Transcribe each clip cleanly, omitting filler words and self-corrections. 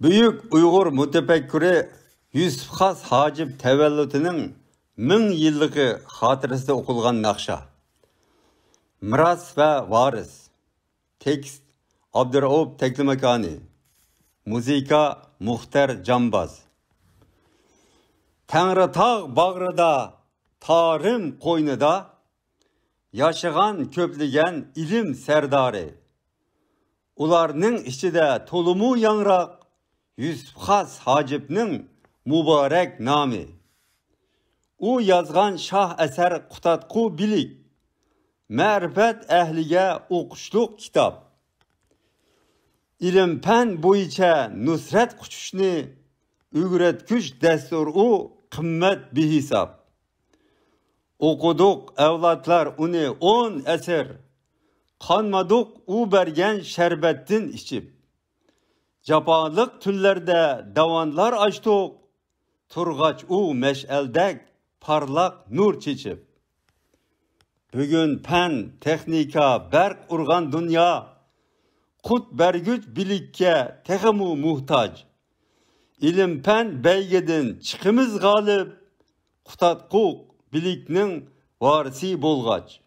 Büyük Uygur mütefekkiri Yusuf Has Hacip Tevellüt'ünün 1000 yıllığı hatırasida okulgan nakşa. Miras ve varis. Tekst Abdurrauf Teklimakani. Muzika Muhtar Cambaz. Tanrıtağ bağrıda, tarım koynuda, yaşagan köpligen ilim serdari. Ularning içide tolumu yanrak, Yusuf Has Hacip'nin mübarek nami. U yazgan şah eser kutatku bilik, ma'rifat ehlige o'qishliq kitap. İlim pen boyunca nusret kuchishni o'rgatgich dastur u qimmat behisab. O'qidik avlodlar uni 10 asr, qonmadik u bergan sharbatdan ichib. Japolik tunlarda davanlar açtık, turg'ach u meş'aldek parlak nur chechib. Bugün pen, texnika, berk urgan dünya, kut bergüç bilikke tehimu muhtaç. İlim pen beygedin çıkımız galip, kutatkuk biliknin varisi bolgaç.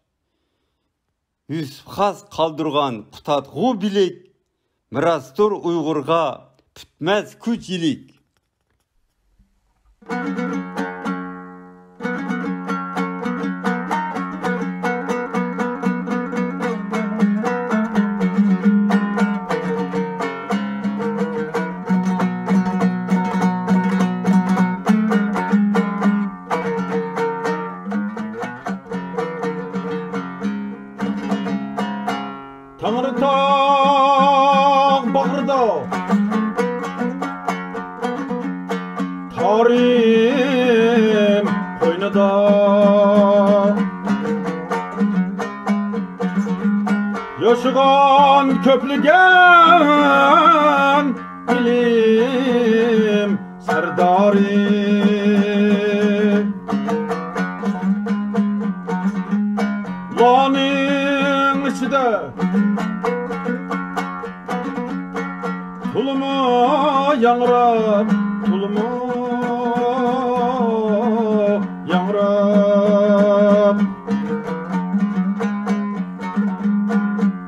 Yusuf Has kaldırgan kutatku bilik, mirastur Uygurga pütmez küç ilik. Tanrıtağ bağrıda, tarim koynuda, yaşagan köpligen ilim serdari. Lanin içinde tulumu yangrab, tulumu yangrab.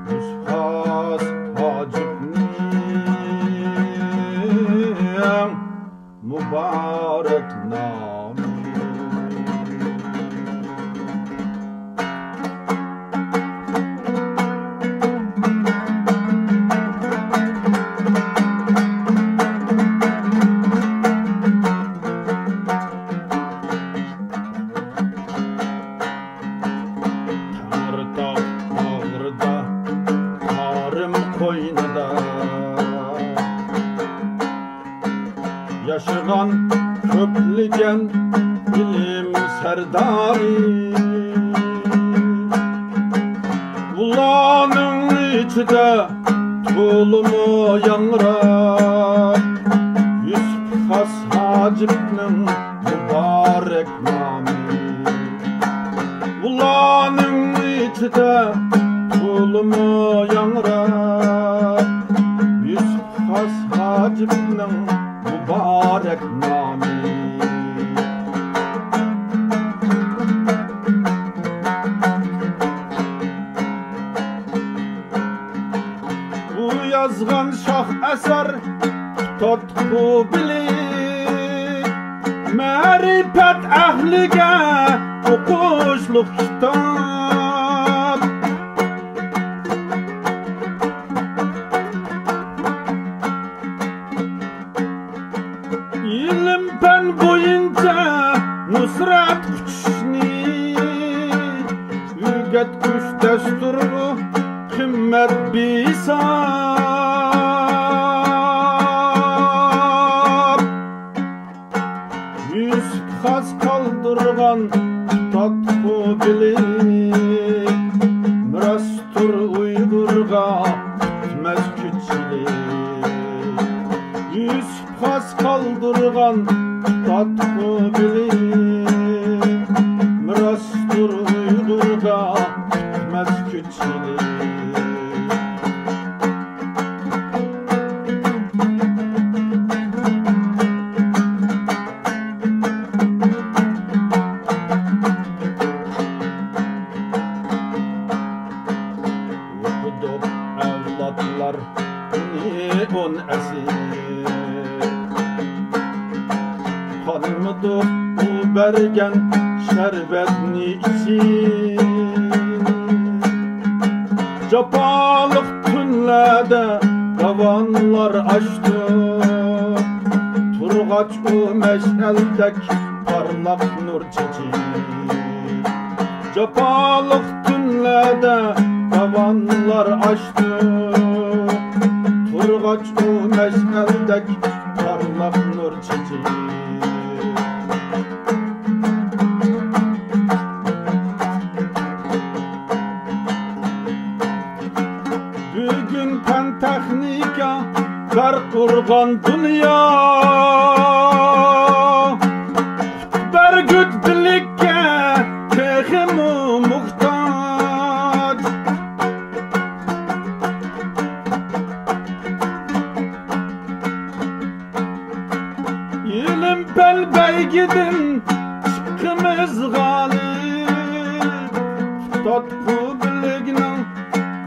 Yusuf Has Hacip'nin mübarek nami. Yaşagan köpligen ilim serdari. Ulanın içinde tulumu yangrab, Yusuf Has Hacip'nin mübarek nami. Ulanın içinde tulumu yangrab, Yusuf Has Hacip'nin mübarek nami. Bu yazgan şah eser tutku bilik, marifat ahlige o'qishliq kitap. İlim pen boyunca nusrat kuchishni o'rgatgich dasturi qimmat behisab. Yusuf Has kaldırgan tatku bilik, mirastur Uygurga pütmez küçilik. Yusuf Has kaldırgan tatku bilik, mirastur Uygurga pütmez küçilik. esir. Kalmadı o bergen şerbetini için. Capalık tünlerde davanlar açtı. Turgaç o meşeldek parlak nur çiçeği. Capalık tünlerde davanlar açtı. Turgaç o meşeldek parlak nur çiçeği. Bugün pentexnika garp urgan dünya. Bergüt bilikke tehimu muhtaç. Yilim pelbey gidin çıkkımız galip. Tatku bilignin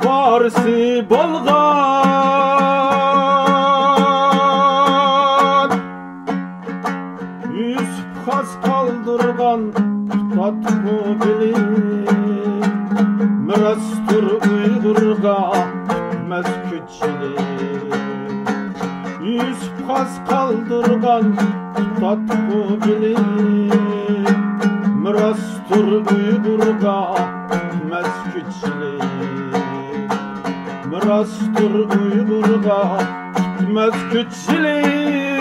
varisi bolgan. Yusuf has kaldırgan tatku bilig. Mirastur Uygurga bitmez küçülük. Yusuf has kaldırgan tatku bilig. Mirastur Uygurga bitmez küçülük. Mirastur Uygurga bitmez küçülük.